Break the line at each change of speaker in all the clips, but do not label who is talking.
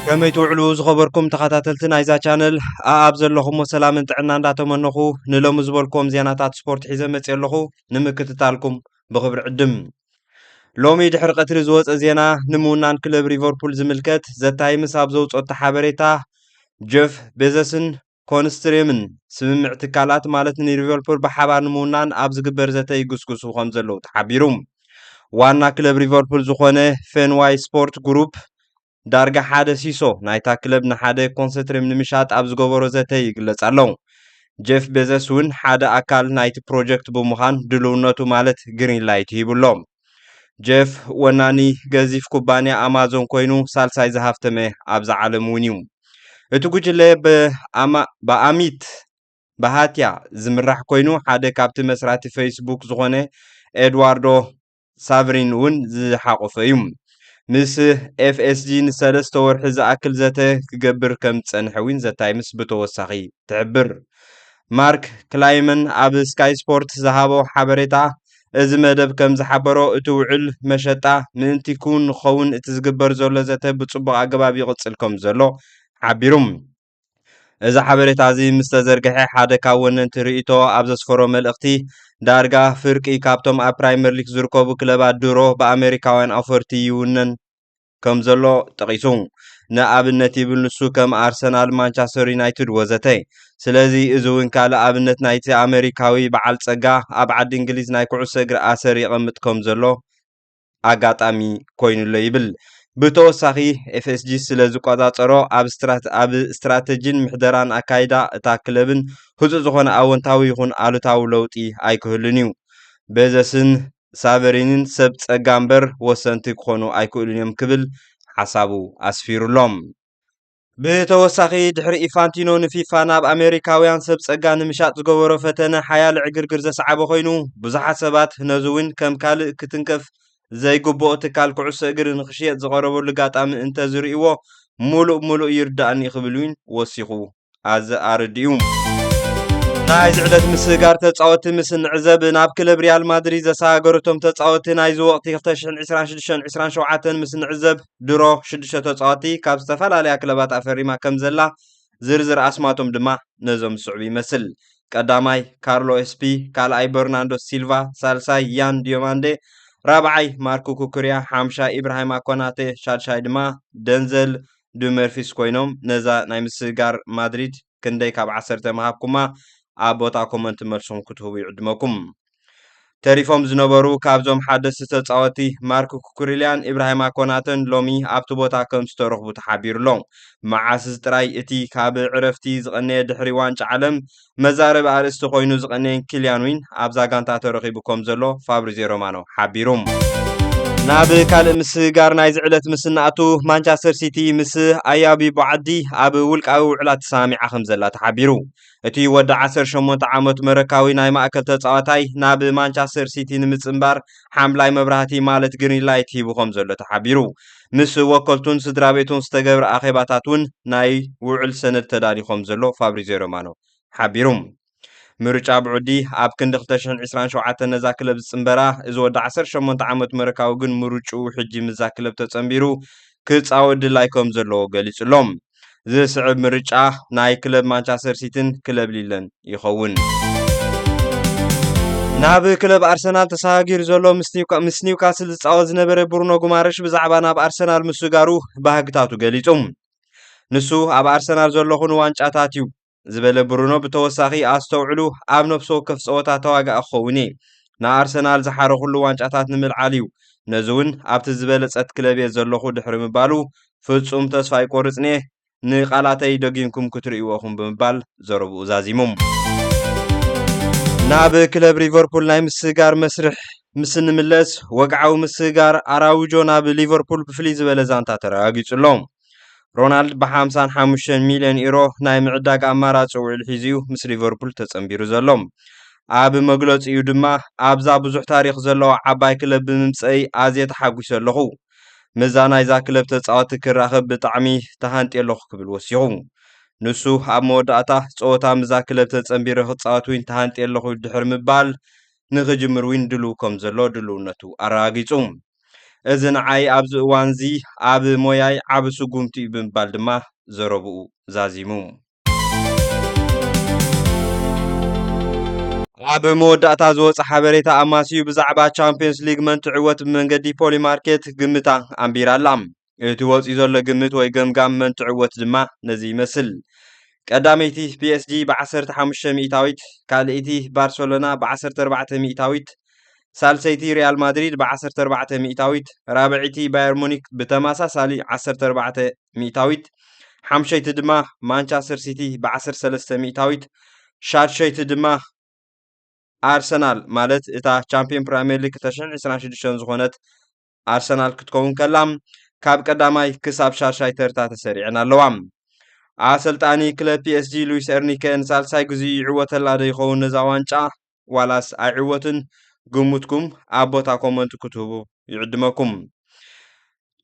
كمي توعلو زخبركم تخاتلت نايزا channel أبزلكم وسلام طعنا እንዳተመነኹ ንሎም ዝበልኩም ዜናታት ስፖርት ሒዘ መጽለኹ ንምክትታልኩም ብኽብሪ ዕድም ሎሚ ድሕሪ ቀትሪ ዝወፀ ዜና ንምውናን ክለብ ሊቨርፑል ዝምልከት ዘታይምስ ኣብ ዘውፅኦ ሓበሬታ ጀፍ ቤዘስን ኮንስትሬምን ስምምዕ ትካላት ማለት ንሊቨርፑል ብሓባር ንምውናን ኣብ ዝግበር ዘተ ይግስግሱ ከም ዘለው ተሓቢሩ ዋና ክለብ ሊቨርፑል ዝኾነ ፌንዋይ ስፖርት ግሩፕ ዳርጋ ሓደ ሲሶ ናይታ ክለብ ንሓደ ኮንሰንትሬም ንምሻጥ ኣብ ዝገበሮ ዘተ ይግለጽ ኣሎ ጀፍ ቤዘስ እውን ሓደ ኣካል ናይቲ ፕሮጀክት ብምዃን ድልውነቱ ማለት ግሪን ላይት ሂብሎ ጀፍ ወናኒ ገዚፍ ኩባንያ ኣማዞን ኮይኑ ሳልሳይ ዝሃፍተመ ኣብ ዝዓለም እውን እዩ እቲ ጉጅለ ብኣሚት ባሃትያ ዝምራሕ ኮይኑ ሓደ ካብቲ መስራቲ ፌስቡክ ዝኾነ ኤድዋርዶ ሳቨሪን እውን ዝሓቆፈ እዩ ምስ FSG ንሰለስተ ወርሒ ዝኣክል ዘተ ክገብር ከም ዝጸንሐ እውን ዘታይምስ ብተወሳኺ ትሕብር ማርክ ክላይመን ኣብ ስካይ ስፖርት ዝሃቦ ሓበሬታ እዚ መደብ ከም ዝሓበሮ እቲ ውዕል መሸጣ ምእንቲ ኩን ኸውን እቲ ዝግበር ዘሎ ዘተ ብጽቡቕ ኣገባብ ይቕጽል ከም ዘሎ ሓቢሩም እዚ ሓበሬታ እዚ ምስ ተዘርግሐ ሓደ ካብ ወነንቲ ርእይቶ ኣብ ዘስፈሮ መልእኽቲ ዳርጋ ፍርቂ ካብቶም ኣብ ፕራይመር ሊግ ዝርከቡ ክለባት ድሮ ብኣሜሪካውያን ኣፈርቲ ይውነን ከም ዘሎ ጠቂሱ ንኣብነት ይብል ንሱ ከም ኣርሰናል ማንቸስተር ዩናይትድ ወዘተ ስለዚ እዚ እውን ካልእ ኣብነት ናይቲ ኣሜሪካዊ በዓል ጸጋ ኣብ ዓዲ እንግሊዝ ናይ ኩዕሶ እግሪ ኣሰር ይቐምጥ ከም ዘሎ ኣጋጣሚ ኮይኑሎ ይብል ብተወሳኺ FSG ስለ ዝቆጻጸሮ ኣብ ስትራቴጂን ምሕደራን ኣካይዳ እታ ክለብን ህፁፅ ዝኾነ ኣወንታዊ ይኹን ኣሉታዊ ለውጢ ኣይክህልን እዩ ቤዘስን ሳቨሪንን ሰብ ጸጋ እምበር ወሰንቲ ክኾኑ ኣይክእሉን እዮም ክብል ሓሳቡ ኣስፊሩሎም ብተወሳኺ ድሕሪ ኢፋንቲኖ ንፊፋ ናብ ኣሜሪካውያን ሰብ ጸጋ ንምሻጥ ዝገበሮ ፈተነ ሓያል ዕግርግር ዘሰዓበ ኮይኑ ብዙሓት ሰባት ነዚ እውን ከም ካልእ ክትንከፍ ዘይግብኦ ትካል ኩዕሶ እግሪ ንኽሽየጥ ዝቐረበሉ ጋጣሚ እንተዝርእይዎ ሙሉእ ይርዳእኒ ክብል እውን ወሲኹ ኣርዲኡ ናይ ዝዕለት ምስጋር ተጻወቲ ምስ ንዕዘብ ናብ ክለብ ሪያል ማድሪድ ዘሰጋገረቶም ተጻወቲ ናይ ዝወቕቲ 2026-27 ምስ ንዕዘብ ድሮ 6 ተጻወቲ ካብ ዝተፈላለያ ክለባት ኣፈሪማ ከም ዘላ ዝርዝር ኣስማቶም ድማ ነዞም ዝስዕቡ ይመስል ቀዳማይ ካርሎ ኤስፒ ካልኣይ በርናንዶ ሲልቫ ሳልሳይ ያን ዲዮማንዴ ራብዓይ ማርኮ ኩኩሪያ ሓምሻይ ኢብራሂም ኮናቴ ሻድሻይ ድማ ደንዘል ዱመርፊስ ኮይኖም ነዛ ናይ ምስጋር ማድሪድ ክንደይ ካብ 10 መሃብኩማ ኣብ ቦታ ኮመንት መልሶም ክትህቡ ይዕድመኩም ተሪፎም ዝነበሩ ካብዞም ሓደስቲ ተጻወቲ ማርኮ ኩኩሪያን ኢብራሂም ኮናተን ሎሚ ኣብቲ ቦታ ከም ዝተረኽቡ ተሓቢሩሎም መዓስ ጥራይ እቲ ካብ ዕረፍቲ ዝቐነየ ድሕሪ ዋንጫ ዓለም መዛረቢ ኣርእስቲ ኮይኑ ዝቐነየን ኪልያን ዊን ኣብ ዛጋንታ ተረኺቡ ከም ዘሎ ፋብሪዚዮ ሮማኖ ሓቢሩም ናብ ካልእ ምስጋር ናይ ዝዕለት ምስናእቱ ማንቸስተር ሲቲ ምስ ኣያቢ ቦዓዲ ኣብ ውልቃዊ ውዕላት ተሰሚዓ ከም ዘላ ተሓቢሩ እቲ ወዲ 18 ዓመት መረካዊ ናይ ማእከል ተጻዋታይ ናብ ማንቸስተር ሲቲ ንምጽምባር ሓምላይ መብራህቲ ማለት ግሪን ላይት ሂቡ ከም ዘሎ ተሓቢሩ ምስ ወከልቱን ስድራቤቱን ዝተገብረ ኣኼባታትን ናይ ውዕል ሰነድ ተዳልዩ ከም ዘሎ ፋብሪዚዮ ሮማኖ ሓቢሩ ምርጫ ብዑዲ ኣብ ክንዲ 2027 ነዛ ክለብ ዝጽምበራ እዚ ወዲ 18 ዓመት መረካዊ ግን ምርጩ ሕጂ ምዛ ክለብ ተጸምቢሩ ክጻወት ድላይ ከም ዘለዎ ገሊጹሎም ዝስዕብ ምርጫ ናይ ክለብ ማንቸስተር ሲቲን ክለብ ሊለን ይኸውን ናብ ክለብ ኣርሰናል ተሰጋጊሩ ዘሎ ምስ ኒውካስል ዝጻወት ዝነበረ ብሩኖ ጉማሬሽ ብዛዕባ ናብ ኣርሰናል ምስጋሩ ባህግታቱ ገሊጹ ንሱ ኣብ ኣርሰናል ዘለኹን ዋንጫታት እዩ ዝበለ ብሩኖ ብተወሳኺ ኣስተውዕሉ ኣብ ነፍሶ ወከፍ ጸወታ ተዋጋእ ክኸውን ንኣርሰናል ዝሓረኹሉ ዋንጫታት ንምልዓል እዩ ነዚ እውን ኣብቲ ዝበለጸት ክለብ እየ ዘለኹ ድሕሪ ምባሉ ፍጹም ተስፋ ይቆርጽኒ ንቃላተይ ደጊምኩም ክትርእይዎኹም ብምባል ዘረብኡ ዛዚሞም ናብ ክለብ ሊቨርፑል ናይ ምስጋር መስርሕ ምስ ንምለስ ወግዓዊ ምስጋር ኣራውጆ ናብ ሊቨርፑል ብፍልይ ዝበለ ዛንታ ተረጋጊጹሎም ሮናልድ ብ55 ሚልዮን ዩሮ ናይ ምዕዳግ ኣማራጺ ውዕል ሒዙ ምስ ሊቨርፑል ተጸምቢሩ ዘሎም ኣብ መግለጺኡ ድማ ኣብዛ ብዙሕ ታሪኽ ዘለዎ ዓባይ ክለብ ብምምጽአይ ኣዝየ ተሓጒሰ ኣለኹ ምዛ ናይዛ ክለብ ተጻወቲ ክራኸብ ብጣዕሚ ተሃንጥየ ኣለኹ ክብል ወሲኹ ንሱ ኣብ መወዳእታ ጸወታ ምዛ ክለብ ተጸምቢረ ክጻወት ውን ተሃንጥየ ኣለኹ ድሕሪ ምባል ንኽጅምር ውን ድልው ከም ዘሎ ድልውነቱ ኣረጋጊጹ እዚ ንዓይ ኣብዚ እዋን እዚ ኣብ ሞያይ ዓብ ስጉምቲ እዩ ብምባል ድማ ዘረብኡ ዛዚሙ ኣብ መወዳእታ ዝወፀ ሓበሬታ ኣማስዩ ብዛዕባ ቻምፒየንስ ሊግ መንቲ ዕወት ብመንገዲ ፖሊማርኬት ግምታ ኣንቢራ ኣላ እቲ ወፂኡ ዘሎ ግምት ወይ ገምጋም መንቲ ዕወት ድማ ነዚ ይመስል ቀዳመይቲ ፒኤስጂ ብ15 ሚእታዊት ካልእይቲ ባርሰሎና ብ14 ሚእታዊት ሳልሰይቲ ሪያል ማድሪድ ብ14 ሚእታዊት ራብዒቲ ባየር ሙኒክ ብተመሳሳሊ 14 ሚእታዊት ሓምሸይቲ ድማ ማንቸስተር ሲቲ ብ13 ሚእታዊት ሻድሸይቲ ድማ ኣርሰናል ማለት እታ ቻምፒየን ፕሪሚየር ሊግ 2026 ዝኾነት ኣርሰናል ክትከውን ከላ ካብ ቀዳማይ ክሳብ ሻድሻይ ተርታ ተሰሪዐን ኣለዋ ኣሰልጣኒ ክለብ ፒኤስጂ ሉዊስ ኤርኒኬ ንሳልሳይ ግዜኡ ይዕወተላ ዶ ይኸውን ነዛ ዋንጫ ዋላስ ኣይዕወትን ግምትኩም ኣብ ቦታ ኮመንት ክትህቡ ይዕድመኩም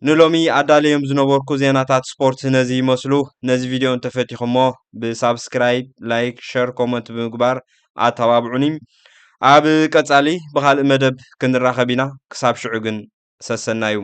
ንሎሚ ኣዳልዮም ዝነበርኩ ዜናታት ስፖርት ነዚ ይመስሉ ነዚ ቪድዮ እንተፈቲኹሞ ብሳብስክራይብ ላይክ ሸር ኮመንት ብምግባር ኣተባብዑኒ ኣብ ቀጻሊ ብኻልእ መደብ ክንራኸብ ኢና ክሳብ ሽዑ ግን ሰሰናዩ